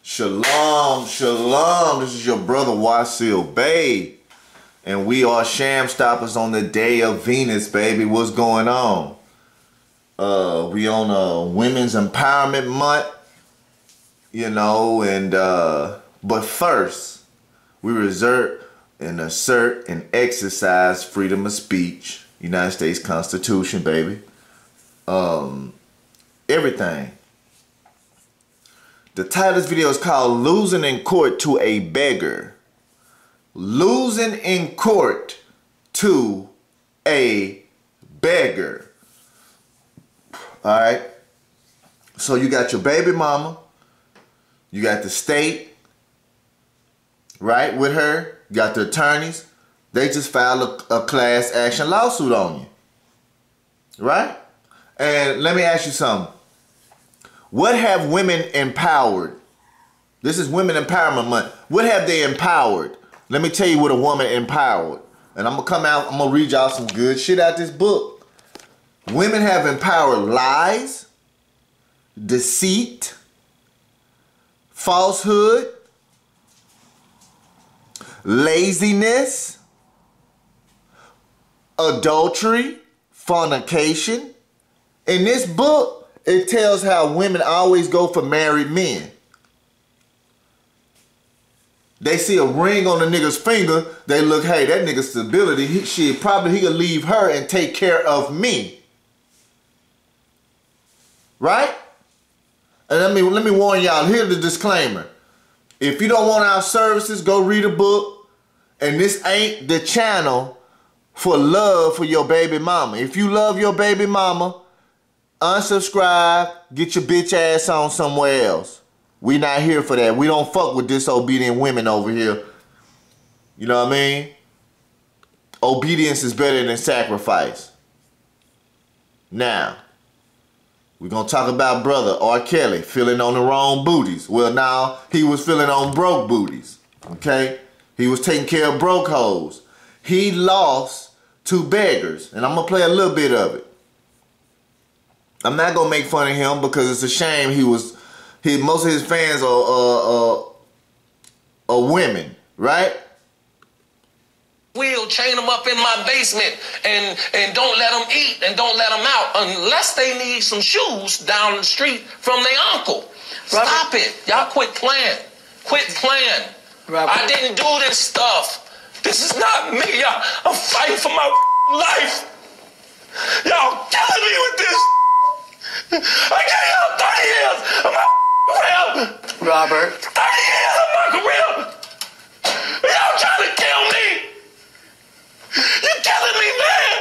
Shalom, shalom. This is your brother Wasilkamilbey, and we are Sham Stoppers on the day of Venus, baby. What's going on? We on Women's Empowerment Month, you know, and but first we reserve and assert and exercise freedom of speech, United States Constitution, baby. Everything. The title of this video is called Losing in Court to a Beggar. Losing in court to a beggar. Alright? So you got your baby mama. You got the state. Right? With her. You got the attorneys. They just filed a class action lawsuit on you. Right? And let me ask you something. What have women empowered? This is Women Empowerment Month. What have they empowered? Let me tell you what a woman empowered. And I'm going to come out, I'm going to read y'all some good shit out this book. Women have empowered lies, deceit, falsehood, laziness, adultery, fornication. In this book, it tells how women always go for married men. They see a ring on a nigga's finger, they look, hey, that nigga's stability, he could leave her and take care of me. Right? And let me warn y'all, here's the disclaimer. If you don't want our services, go read a book. And this ain't the channel for love for your baby mama. If you love your baby mama, unsubscribe, get your bitch ass on somewhere else. We not here for that. We don't fuck with disobedient women over here. You know what I mean? Obedience is better than sacrifice. Now, we're going to talk about brother R. Kelly feeling on the wrong booties. Well, now, he was feeling on broke booties. Okay? He was taking care of broke hoes. He lost to beggars. And I'm going to play a little bit of it. I'm not gonna make fun of him because it's a shame. Most of his fans are women, right? We'll chain them up in my basement and don't let them eat and don't let them out unless they need some shoes down the street from their uncle. Robert, stop it. Y'all quit playing. Quit playing. Robert. I didn't do this stuff. This is not me. I'm fighting for my life. Y'all killing me with this. I gave y'all 30 years of my career. Robert. 30 years of my career. Y'all trying to kill me. You're killing me, man.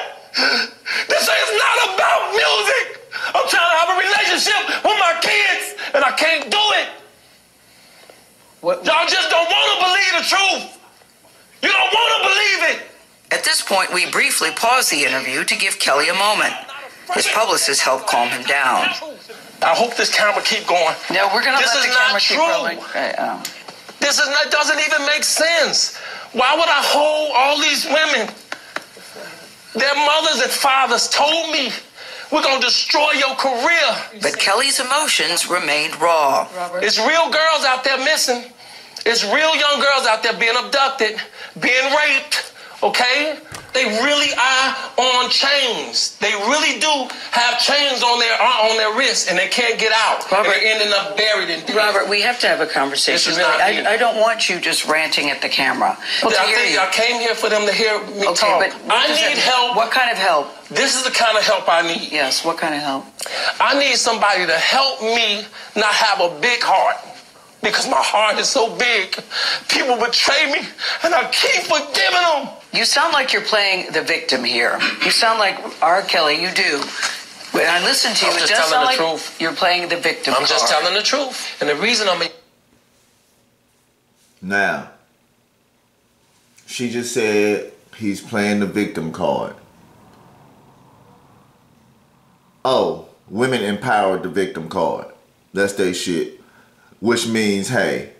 This is not about music. I'm trying to have a relationship with my kids, and I can't do it. Y'all just don't want to believe the truth. You don't want to believe it. At this point, we briefly pause the interview to give Kelly a moment. His publicist helped calm him down. I hope this camera keep going. No, we're gonna let the camera keep rolling. This is not, doesn't even make sense. Why would I hold all these women? Their mothers and fathers told me, we're gonna destroy your career. But Kelly's emotions remained raw. It's real girls out there missing. It's real young girls out there being abducted, being raped, okay? They really are on chains. They really do have chains on their wrists, and they can't get out. Robert, and they're ending up buried in death. Robert, we have to have a conversation. I don't want you just ranting at the camera. I came here for them to hear me talk. But I need help. What kind of help? This is the kind of help I need. Yes, what kind of help? I need somebody to help me not have a big heart. Because my heart is so big. People betray me, and I keep forgiving them. You sound like you're playing the victim here. You sound like R. Kelly, you do. When I listen to you, it does sound like you're playing the victim I'm just telling the truth. And the reason Now, she just said he's playing the victim card. Oh, women empowered the victim card. That's their shit. Which means, hey,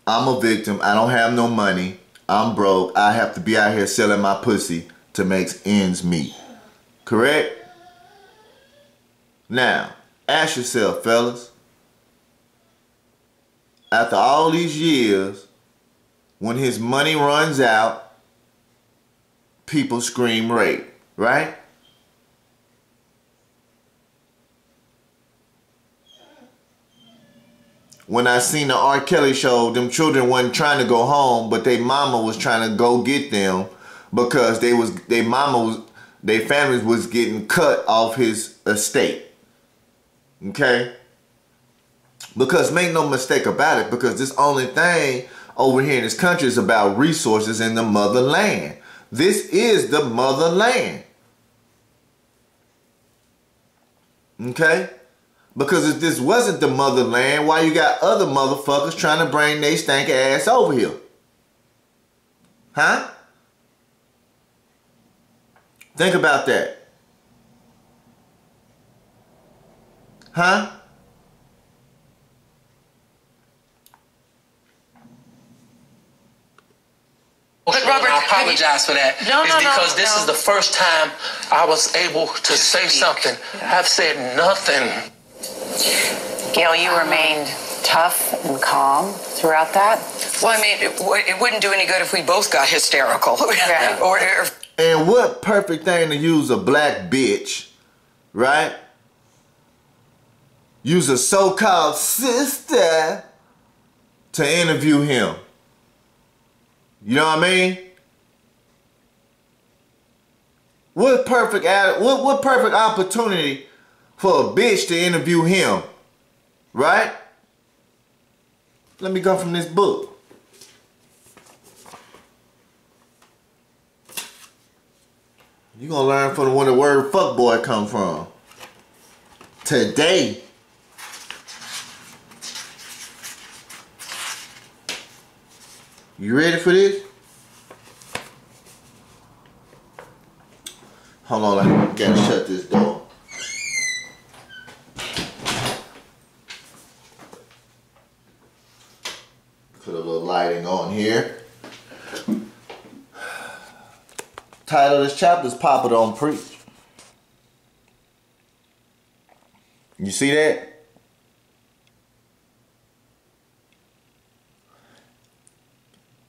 I'm a victim. I don't have no money. I'm broke. I have to be out here selling my pussy to make ends meet. Correct? Now, ask yourself, fellas. after all these years, when his money runs out, people scream rape, right? When I seen the R. Kelly show, them children wasn't trying to go home, but their mama was trying to go get them because their families was getting cut off his estate. Okay? Because make no mistake about it, because this only thing over here in this country is about resources in the motherland. This is the motherland. Okay? Because if this wasn't the motherland, why you got other motherfuckers trying to bring their stank ass over here? Huh? Think about that. Huh? But Robert, I apologize for that. No, it's because this is the first time I was able to say something. Yeah. I've said nothing. Gail, you remained tough and calm throughout that. Well, I mean, it wouldn't do any good if we both got hysterical. Right. or And what perfect thing to use a black bitch, right? Use a so-called sister to interview him. You know what I mean? What perfect opportunity for a bitch to interview him, right? Let me go from this book. You gonna learn from where the word fuckboy come from. Today. You ready for this? Hold on, I gotta shut this door. Put a little lighting on here. Title of this chapter is Papa Don't Preach. You see that?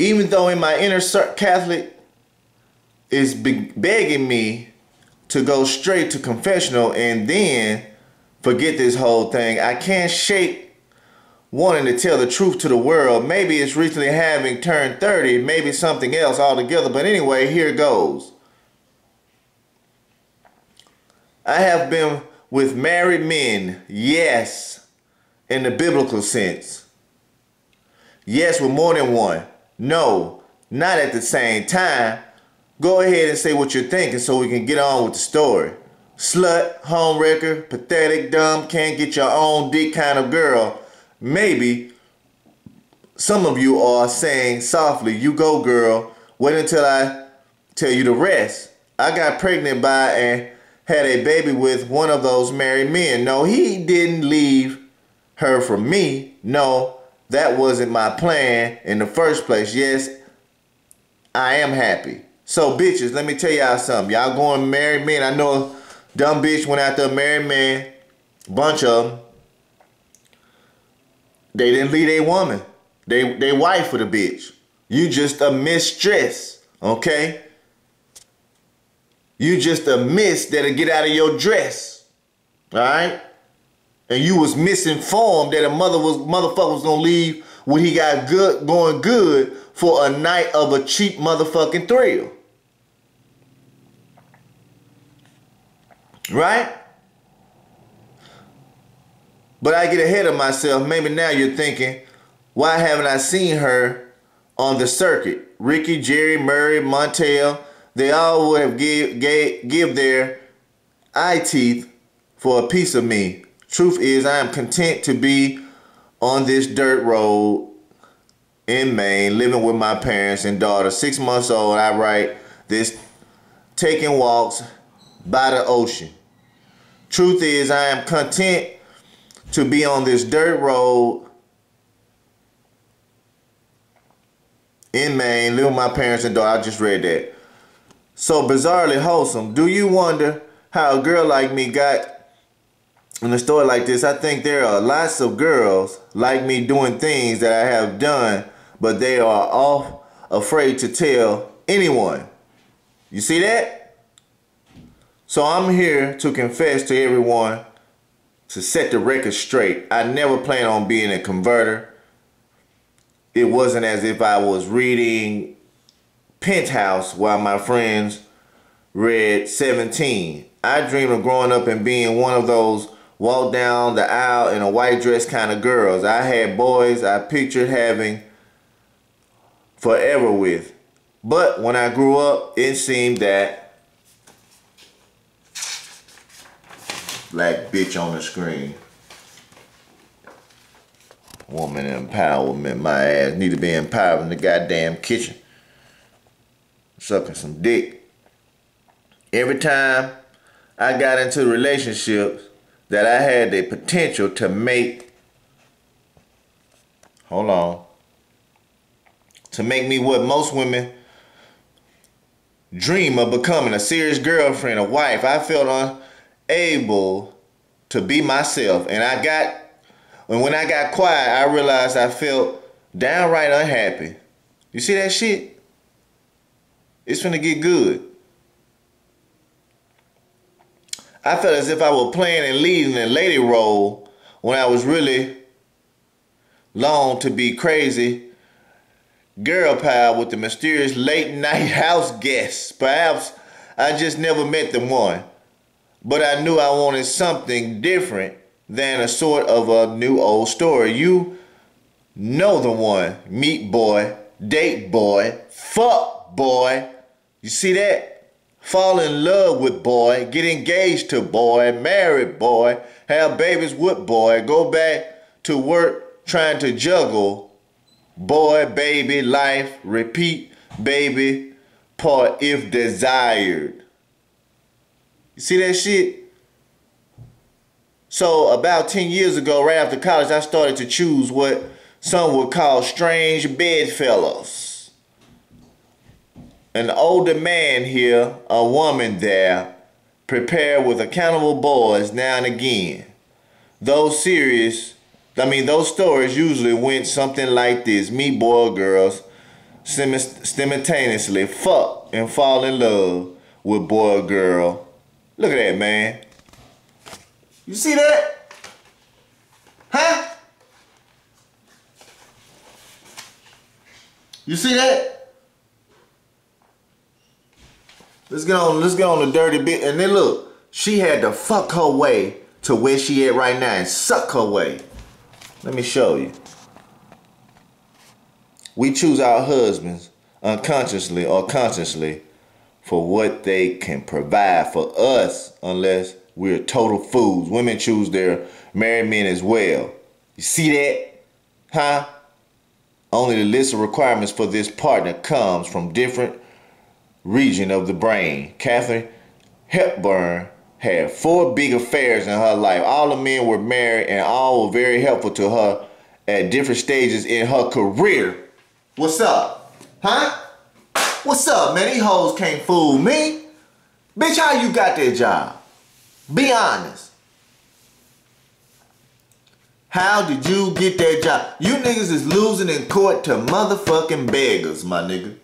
Even though in my inner Catholic is begging me to go straight to confessional and then forget this whole thing, I can't shake wanting to tell the truth to the world. Maybe it's recently having turned 30, maybe something else altogether. But anyway, here goes. I have been with married men, yes, in the biblical sense. Yes, with more than one. No, not at the same time. Go ahead and say what you're thinking so we can get on with the story. Slut, homewrecker, pathetic, dumb, can't get your own dick kind of girl. Maybe some of you are saying softly, you go girl, wait until I tell you the rest. I got pregnant by and had a baby with one of those married men. No, he didn't leave her for me. No, that wasn't my plan in the first place. Yes, I am happy. So bitches, let me tell y'all something. Y'all going married men. I know a dumb bitch went after a married man. Bunch of them. They didn't leave their woman. They wife for the bitch. You just a mistress, okay? You just a miss that'll get out of your dress, all right? And you was misinformed that a motherfucker was gonna leave what he got good going good for a night of a cheap motherfucking thrill, right? But I get ahead of myself. Maybe now you're thinking, why haven't I seen her on the circuit? Ricky, Jerry, Murray, Montel, they all would have give their eye teeth for a piece of me. Truth is, I am content to be on this dirt road in Maine, living with my parents and daughter. 6 months old, I write this, taking walks by the ocean. Truth is, I am content to be on this dirt road in Maine, living with my parents and daughter. I just read that. So bizarrely wholesome. Do you wonder how a girl like me got in a story like this, I think there are lots of girls like me doing things that I have done, but they are all afraid to tell anyone. You see that? So I'm here to confess to everyone, to set the record straight. I never planned on being a converter. It wasn't as if I was reading Penthouse while my friends read 17. I dreamed of growing up and being one of those walk down the aisle in a white dress kind of girls. I had boys I pictured having forever with. But when I grew up, it seemed that black bitch on the screen. Woman empowerment, my ass need to be empowered in the goddamn kitchen. Sucking some dick. Every time I got into relationships that I had the potential to make, to make me what most women dream of becoming, a serious girlfriend, a wife, I felt unable to be myself. And when I got quiet, I realized I felt downright unhappy. You see that shit? It's finna get good. I felt as if I were playing and leading a lady role when I was really longed to be crazy girl pal with the mysterious late night house guests. Perhaps I just never met the one, but I knew I wanted something different than a sort of a new old story. You know the one. Meet boy, date boy, fuck boy. You see that? Fall in love with boy, get engaged to boy, marry boy, have babies with boy, go back to work trying to juggle boy, baby, life, repeat, baby, part if desired. You see that shit? So about 10 years ago, right after college, I started to choose what some would call strange bedfellows. An older man here, a woman there, prepared with accountable boys now and again. Those stories usually went something like this. Me, boy, girls, simultaneously fuck and fall in love with boy or girl. Look at that, man. You see that? Huh? You see that? Let's get on the dirty bit. And then look, she had to fuck her way to where she at right now and suck her way. Let me show you. We choose our husbands unconsciously or consciously for what they can provide for us, unless we're total fools. Women choose their married men as well. You see that? Huh? Only the list of requirements for this partner comes from different region of the brain. Katharine Hepburn had 4 big affairs in her life. All the men were married and all were very helpful to her at different stages in her career. What's up? Huh? What's up, man? These hoes can't fool me. Bitch, how you got that job? Be honest. How did you get that job? You niggas is losing in court to motherfucking beggars, my nigga.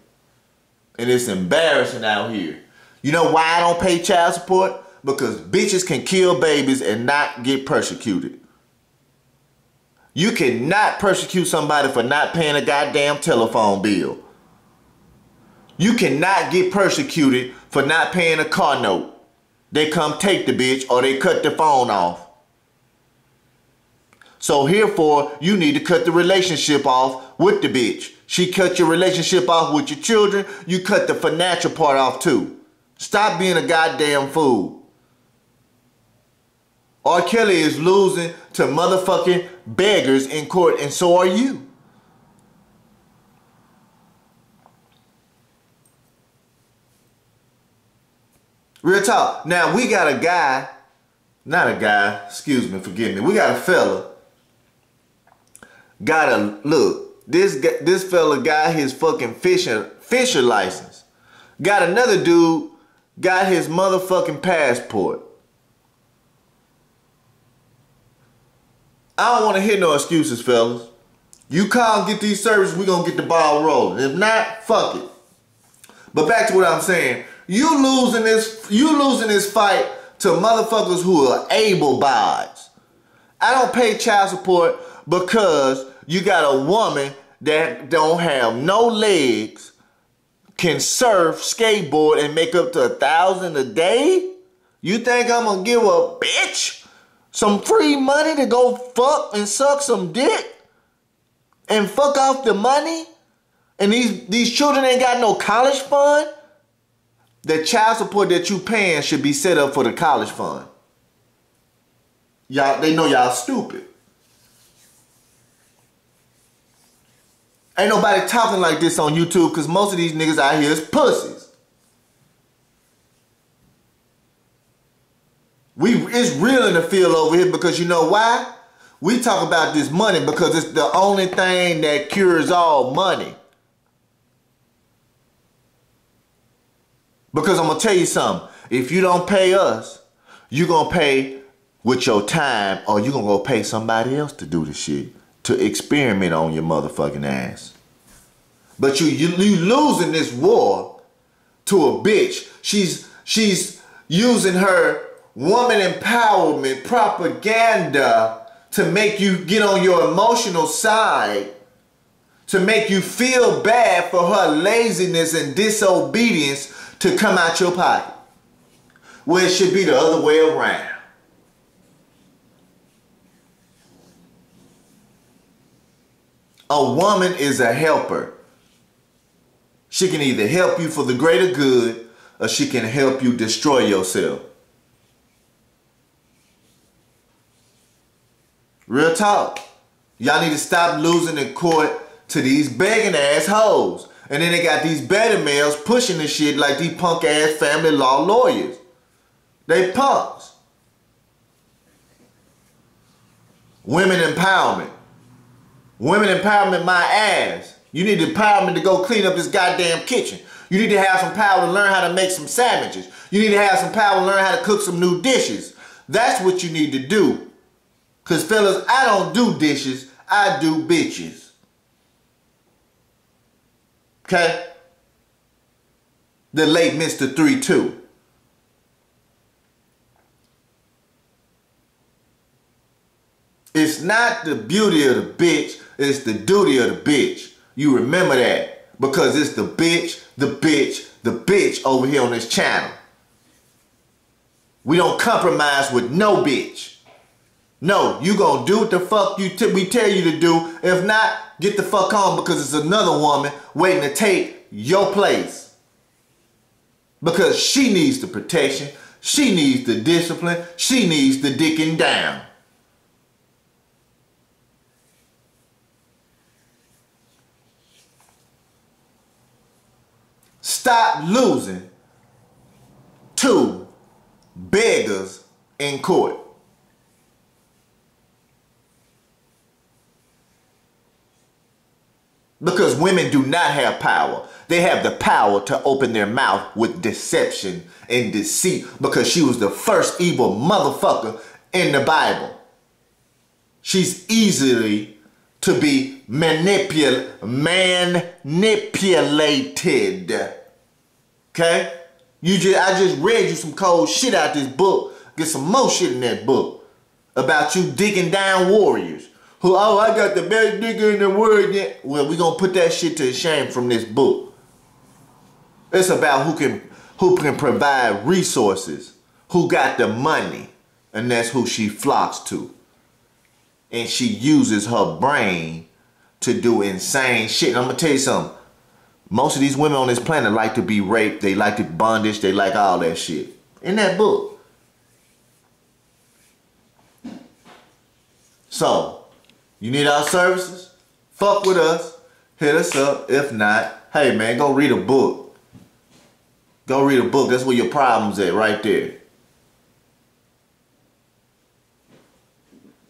And it's embarrassing out here. You know why I don't pay child support? Because bitches can kill babies and not get persecuted. You cannot persecute somebody for not paying a goddamn telephone bill. You cannot get persecuted for not paying a car note. They come take the bitch or they cut the phone off. So herefore, you need to cut the relationship off with the bitch. She cut your relationship off with your children. You cut the financial part off too. Stop being a goddamn fool. R. Kelly is losing to motherfucking beggars in court, and so are you. Real talk. Now we got a guy, forgive me. We got a fella. This fella got his fucking fisher license. Got another dude got his motherfucking passport. I don't want to hear no excuses, fellas. You call and get these services, we gonna get the ball rolling. If not, fuck it. But back to what I'm saying. You losing this fight to motherfuckers who are able-bodied. I don't pay child support because you got a woman that don't have no legs, can surf, skateboard, and make up to $1,000 a day? You think I'm gonna give a bitch some free money to go fuck and suck some dick and fuck off the money? And these children ain't got no college fund? The child support that you paying should be set up for the college fund. Y'all, they know y'all stupid. Ain't nobody talking like this on YouTube because most of these niggas out here is pussies. It's real in the field over here because you know why? We talk about this money because it's the only thing that cures all money. Because I'm going to tell you something. If you don't pay us, you're going to pay with your time or you're going to go pay somebody else to do the shit. To experiment on your motherfucking ass. But you losing this war to a bitch. She's using her woman empowerment propaganda to make you get on your emotional side, to make you feel bad for her laziness and disobedience to come out your pocket. Where it should be the other way around. A woman is a helper. She can either help you for the greater good or she can help you destroy yourself. Real talk. Y'all need to stop losing in court to these begging ass hoes. And then they got these beta males pushing this shit like these punk ass family law lawyers. They punks. Women empowerment. Women empowerment my ass. You need empowerment to go clean up this goddamn kitchen. You need to have some power to learn how to make some sandwiches. You need to have some power to learn how to cook some new dishes. That's what you need to do. Because fellas, I don't do dishes. I do bitches. Okay? The late Mr. 3-2. It's not the beauty of the bitch, it's the duty of the bitch. You remember that. Because it's the bitch, the bitch, the bitch over here on this channel. We don't compromise with no bitch. No, you gonna do what the fuck we tell you to do. If not, get the fuck on because it's another woman waiting to take your place. Because she needs the protection. She needs the discipline. She needs the dicking down. Stop losing to beggars in court. Because women do not have power. They have the power to open their mouth with deception and deceit because she was the first evil motherfucker in the Bible. She's easily to be manipulated. Okay? I just read you some cold shit out this book. Get some more shit in that book about you digging down warriors. Who, oh, I got the best nigga in the world. Yeah. Well, we gonna put that shit to shame from this book. It's about who can provide resources, who got the money, and that's who she flocks to. And she uses her brain to do insane shit. And I'm gonna tell you something. Most of these women on this planet like to be raped. They like the bondage. They like all that shit. In that book. So, you need our services? Fuck with us. Hit us up. If not, hey man, go read a book. Go read a book. That's where your problem's at, right there.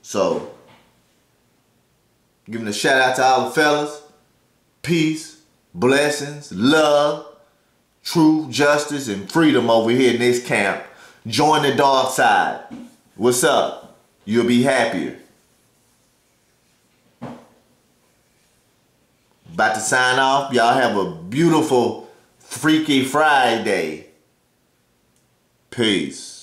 So, giving a shout out to all the fellas. Peace, blessings, love, truth, justice, and freedom over here in this camp. Join the dark side. What's up? You'll be happier. About to sign off. Y'all have a beautiful Freaky Friday. Peace.